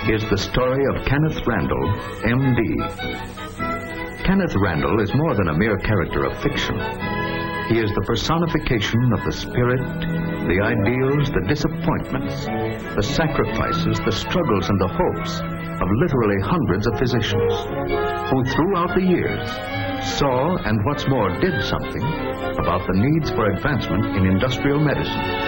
Is the story of Kenneth Randall, M.D. Kenneth Randall is more than a mere character of fiction. He is the personification of the spirit, the ideals, the disappointments, the sacrifices, the struggles, and the hopes of literally hundreds of physicians who, throughout the years, saw and, what's more, did something about the needs for advancement in industrial medicine.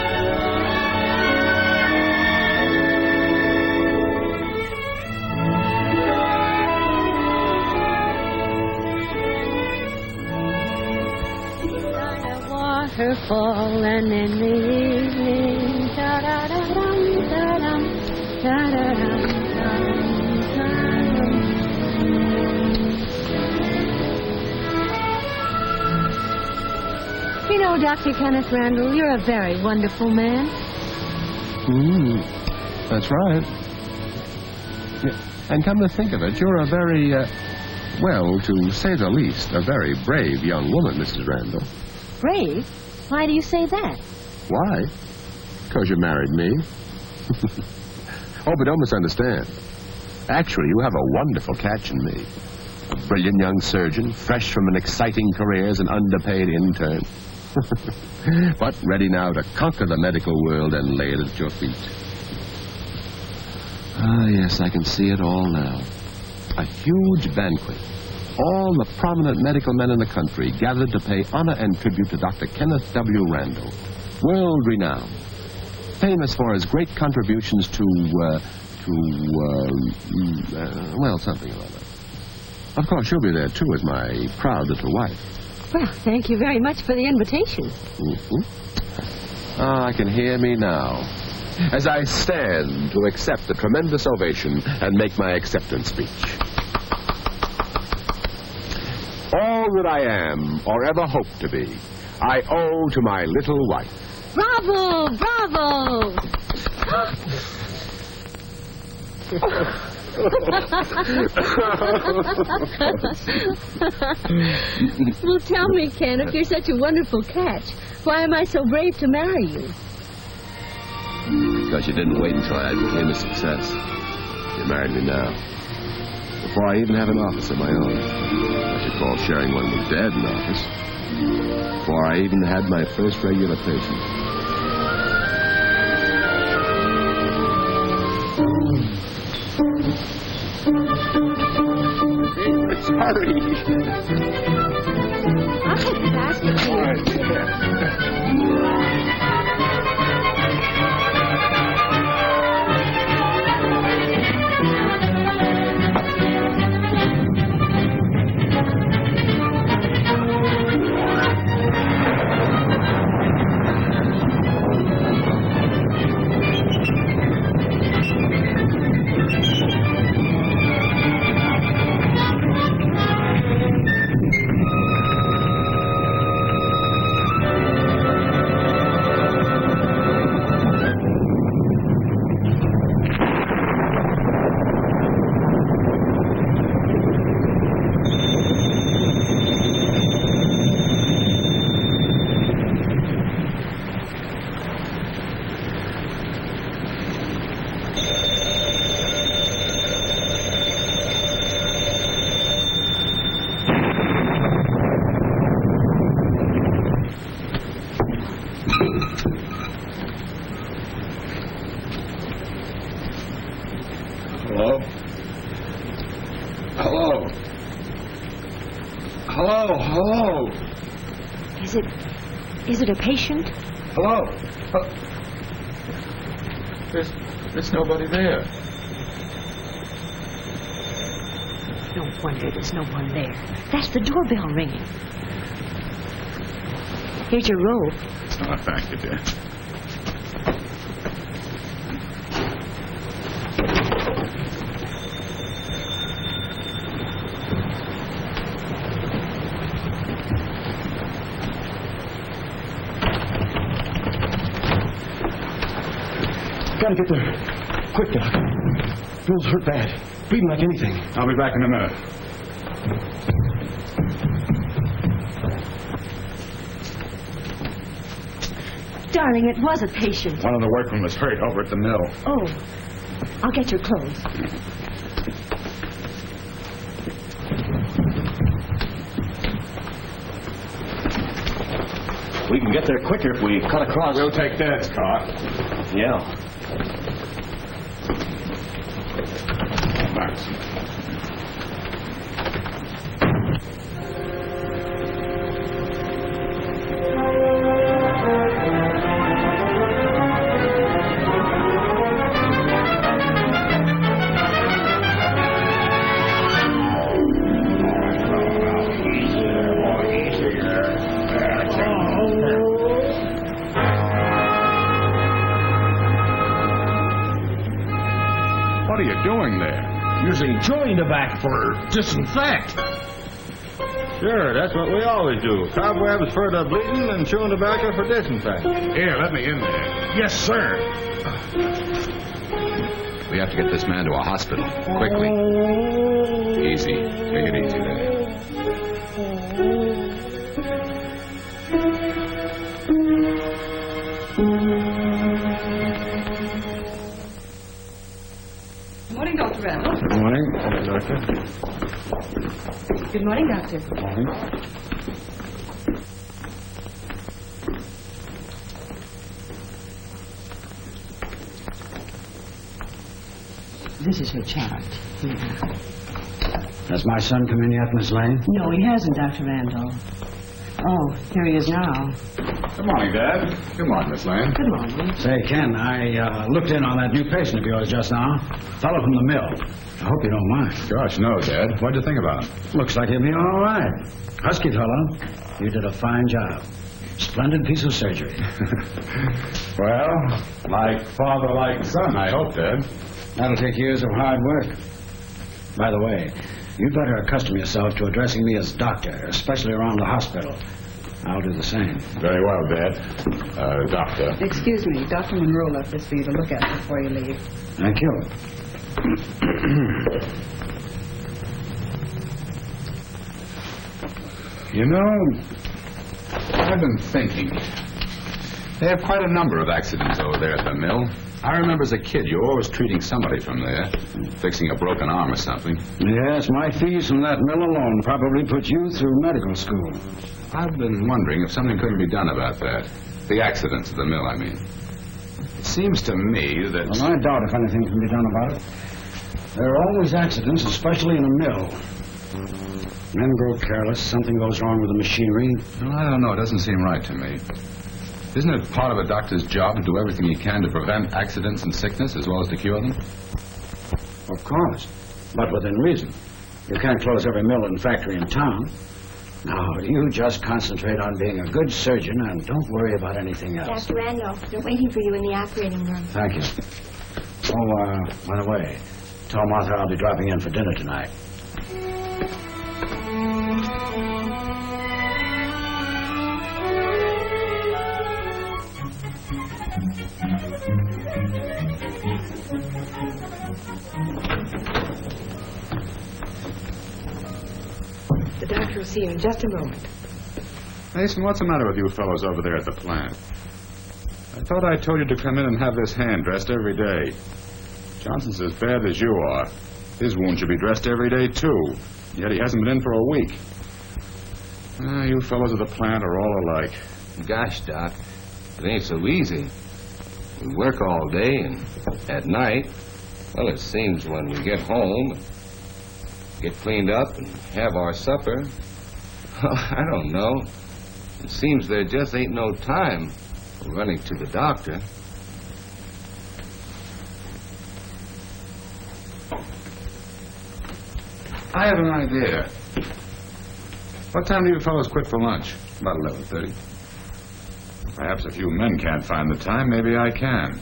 Waterfall and in the evening, da-da-da-dum, da-dum, da-da-dum, da-dum. You know, Dr. Kenneth Randall, you're a very wonderful man. That's right. And come to think of it, you're a very, well, to say the least, a very brave young woman, Mrs. Randall. Brave? Why do you say that? Why? Because you married me. Oh, but don't misunderstand. Actually, you have a wonderful catch in me. A brilliant young surgeon, fresh from an exciting career as an underpaid intern. But ready now to conquer the medical world and lay it at your feet. Ah, yes, I can see it all now. A huge banquet. All the prominent medical men in the country gathered to pay honor and tribute to Dr. Kenneth W. Randall, world-renowned, famous for his great contributions to something or other. Of course, you'll be there, too, as my proud little wife. Well, thank you very much for the invitation. Ah, I can hear me now, as I stand to accept the tremendous ovation and make my acceptance speech. All that I am, or ever hope to be, I owe to my little wife. Bravo! Bravo! Well, tell me, Ken, if you're such a wonderful catch, why am I so brave to marry you? Because you didn't wait until I became a success. You married me now. Before I even have an office of my own. What you call sharing one with Dad in office. before I even had my first regular patient. Sorry. I'll take the basket for you. All right. Hello? Hello? Hello? Hello? Is it a patient? Hello? There's nobody there. No wonder there's no one there. That's the doorbell ringing. Here's your robe. Oh, thank you, dear. Gotta get there. Quick, Doc. Bill's hurt bad. Bleeding like anything. I'll be back in a minute. Darling, it was a patient. One of the workmen was hurt over at the mill. Oh, I'll get your clothes. We can get there quicker if we cut across. We'll take Dad's car. Yeah. Thanks. What are you doing there? Using chewing tobacco for disinfect. Sure, that's what we always do. Cobwebs for the bleeding and chewing tobacco for disinfecting. Here, let me in there. Yes, sir. We have to get this man to a hospital. Quickly. Easy. Take it easy there. Good morning, Dr. Randall. Good morning, Doctor. Good morning, Doctor. Good morning. This is your charge. Here. Has my son come in yet, Miss Lane? No, he hasn't, Dr. Randall. Oh, here he is now. Good morning, Dad. Good morning, Miss Lane. Good morning. Say, Ken, I looked in on that new patient of yours just now. Fellow from the mill. I hope you don't mind. Gosh, no, Dad. What'd you think about him? Looks like he'll be all right. Husky fellow. You did a fine job. Splendid piece of surgery. Well, like father, like son, I hope, Dad. That'll take years of hard work. By the way, you'd better accustom yourself to addressing me as doctor, especially around the hospital. I'll do the same. Very well, Dad. Doctor. Excuse me. Dr. Monroe left this for you to look at before you leave. Thank you. You know, I've been thinking. They have quite a number of accidents over there at the mill. I remember as a kid you were always treating somebody from there, fixing a broken arm or something. Yes, my fees from that mill alone probably put you through medical school. I've been wondering if something couldn't be done about that. The accidents at the mill, I mean. It seems to me that... Well, I doubt if anything can be done about it. There are always accidents, especially in a mill. Men grow careless, something goes wrong with the machinery. Well, I don't know. It doesn't seem right to me. Isn't it part of a doctor's job to do everything he can to prevent accidents and sickness as well as to cure them? Of course, but within reason. You can't close every mill and factory in town. Now, you just concentrate on being a good surgeon and don't worry about anything else. Dr. Randolph, they're waiting for you in the operating room. Thank you. Oh, by the way, tell Martha I'll be dropping in for dinner tonight. The doctor will see you in just a moment. Mason, what's the matter with you fellows over there at the plant? I thought I told you to come in and have this hand dressed every day. Johnson's as bad as you are. His wound should be dressed every day, too. Yet he hasn't been in for a week. You fellows at the plant are all alike. Gosh, Doc, it ain't so easy. We work all day and at night. Well, it seems when we get home and get cleaned up and have our supper, well, I don't know. It seems there just ain't no time for running to the doctor. I have an idea. What time do you fellows quit for lunch? About 11:30. Perhaps if you men can't find the time, maybe I can.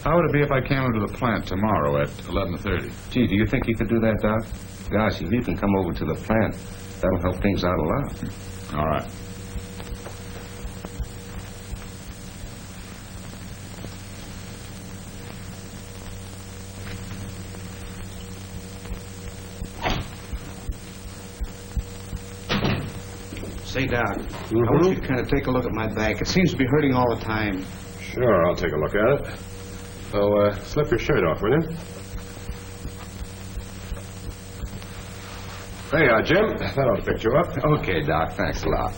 How would it be if I came over to the plant tomorrow at 11:30? Gee, do you think you could do that, Doc? Gosh, if you can come over to the plant, that'll help things out a lot. All right. Say, Doc, I want you to kind of take a look at my back. It seems to be hurting all the time. Sure, I'll take a look at it. So, slip your shirt off, will you? Hey, Jim, that ought to pick you up. Okay, Doc, thanks a lot.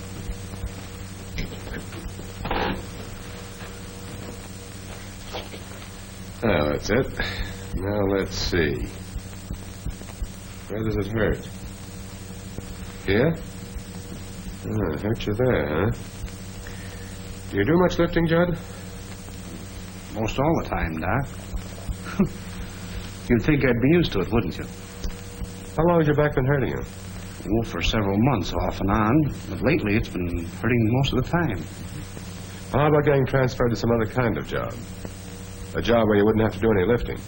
Well, that's it. Now, let's see. Where does it hurt? Here? Oh, it hurt you there, huh? Do you do much lifting, Judd? Most all the time, Doc. You'd think I'd be used to it, wouldn't you? How long has your back been hurting you? Oh, for several months, off and on. But lately, it's been hurting most of the time. How about getting transferred to some other kind of job? A job where you wouldn't have to do any lifting.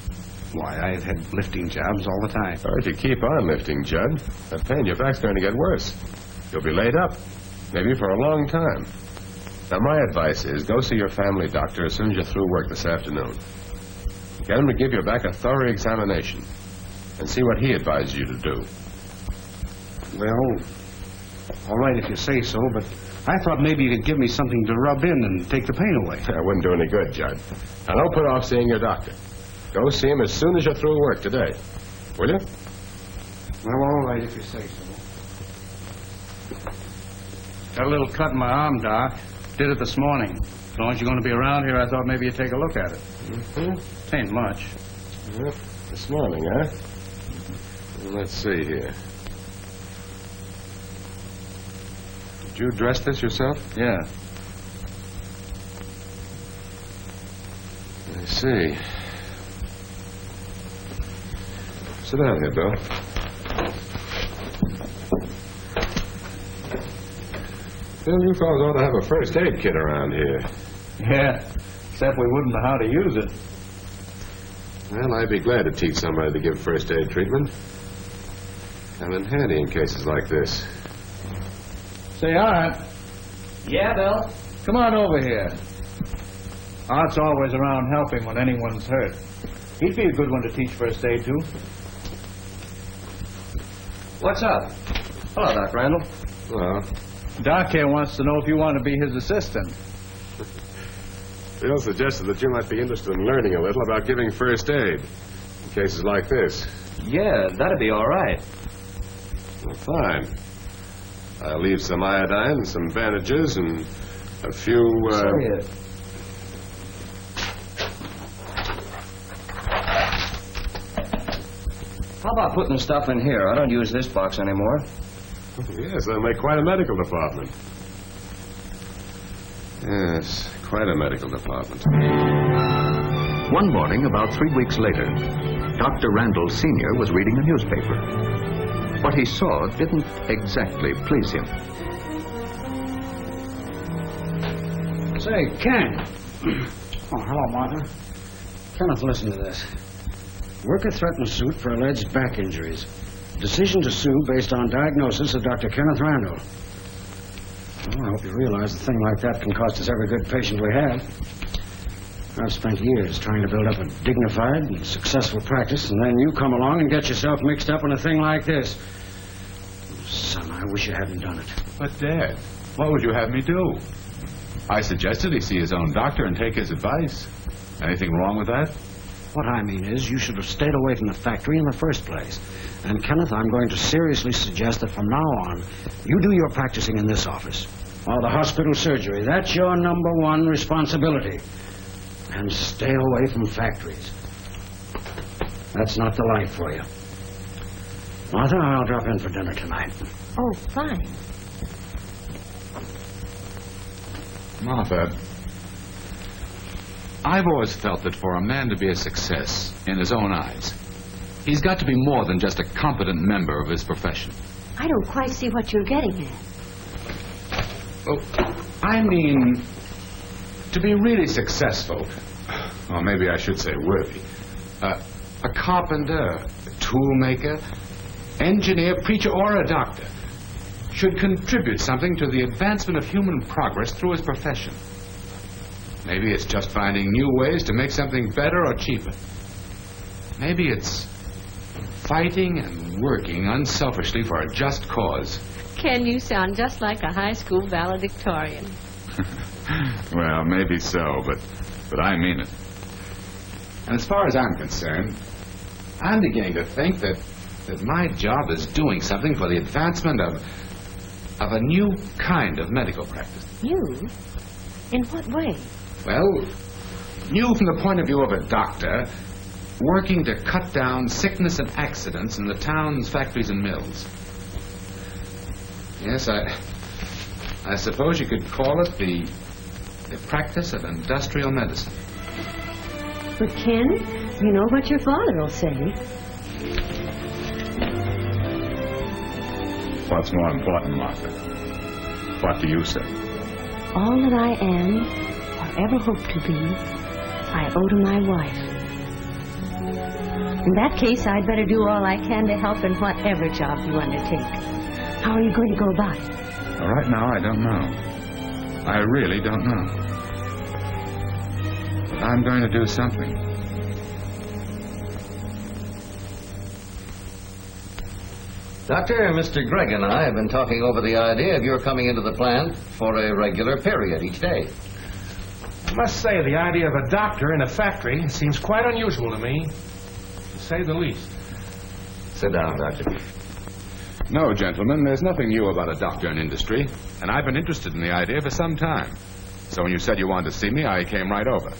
Why, I've had lifting jobs all the time. Or if you keep on lifting, Judd, that pain in your back's going to get worse. You'll be laid up, maybe for a long time. Now, my advice is go see your family doctor as soon as you're through work this afternoon. Get him to give your back a thorough examination and see what he advises you to do. Well, all right if you say so, but I thought maybe you could give me something to rub in and take the pain away. That wouldn't do any good, Judd. Now, don't put off seeing your doctor. Go see him as soon as you're through work today. Will you? Well, all right if you say so. Got a little cut in my arm, Doc. Did it this morning. As long as you're going to be around here, I thought maybe you'd take a look at it. Mm-hmm. It ain't much. Yep. This morning, huh? Well, let's see here. Did you dress this yourself? Yeah. I see. Sit down here, Bill. Bill, you fellas ought to have a first aid kit around here. Yeah, except we wouldn't know how to use it. Well, I'd be glad to teach somebody to give first aid treatment. Come in handy in cases like this. Say, Art. Yeah, Bill? Come on over here. Art's always around helping when anyone's hurt. He'd be a good one to teach first aid to. What's up? Hello, Doc Randall. Well, Doc here wants to know if you want to be his assistant. Bill suggested that you might be interested in learning a little about giving first aid in cases like this. Yeah, that'd be all right. Well, fine. I'll leave some iodine, some bandages, and a few, How about putting the stuff in here? I don't use this box anymore. Yes, they'll make quite a medical department. Yes, quite a medical department. One morning, about 3 weeks later, Dr. Randall Sr. was reading a newspaper. What he saw didn't exactly please him. Say, Ken. Oh, hello, Martha. Kenneth, listen to this. Worker threatens suit for alleged back injuries. Decision to sue based on diagnosis of Dr. Kenneth Randall. Well, I hope you realize a thing like that can cost us every good patient we have. I've spent years trying to build up a dignified and successful practice, and then you come along and get yourself mixed up in a thing like this. Son, I wish you hadn't done it. But, Dad, what would you have me do? I suggested he see his own doctor and take his advice. Anything wrong with that? What I mean is, you should have stayed away from the factory in the first place. And, Kenneth, I'm going to seriously suggest that from now on, you do your practicing in this office. Or the hospital surgery. That's your number one responsibility. And stay away from factories. That's not the life for you. Martha, I'll drop in for dinner tonight. Oh, fine. Martha, I've always felt that for a man to be a success in his own eyes, he's got to be more than just a competent member of his profession. I don't quite see what you're getting at. Oh, I mean, to be really successful, or maybe I should say worthy, a carpenter, a toolmaker, engineer, preacher, or a doctor should contribute something to the advancement of human progress through his profession. Maybe it's just finding new ways to make something better or cheaper. Maybe it's fighting and working unselfishly for a just cause. Ken, you sound just like a high school valedictorian. Well, maybe so, but I mean it. And as far as I'm concerned, I'm beginning to think that my job is doing something for the advancement of a new kind of medical practice. New? In what way? Well, new from the point of view of a doctor working to cut down sickness and accidents in the towns, factories, and mills. Yes, I suppose you could call it the practice of industrial medicine. But, Ken, you know what your father will say. What's more important, Martha? What do you say? All that I am, or ever hope to be, I owe to my wife. In that case, I'd better do all I can to help in whatever job you undertake. How are you going to go about it? Well, right now, I don't know. I really don't know. But I'm going to do something. Doctor, Mr. Gregg and I have been talking over the idea of your coming into the plant for a regular period each day. I must say, the idea of a doctor in a factory seems quite unusual to me, to say the least. Sit down, Doctor. No, gentlemen, there's nothing new about a doctor in industry, and I've been interested in the idea for some time. So when you said you wanted to see me, I came right over.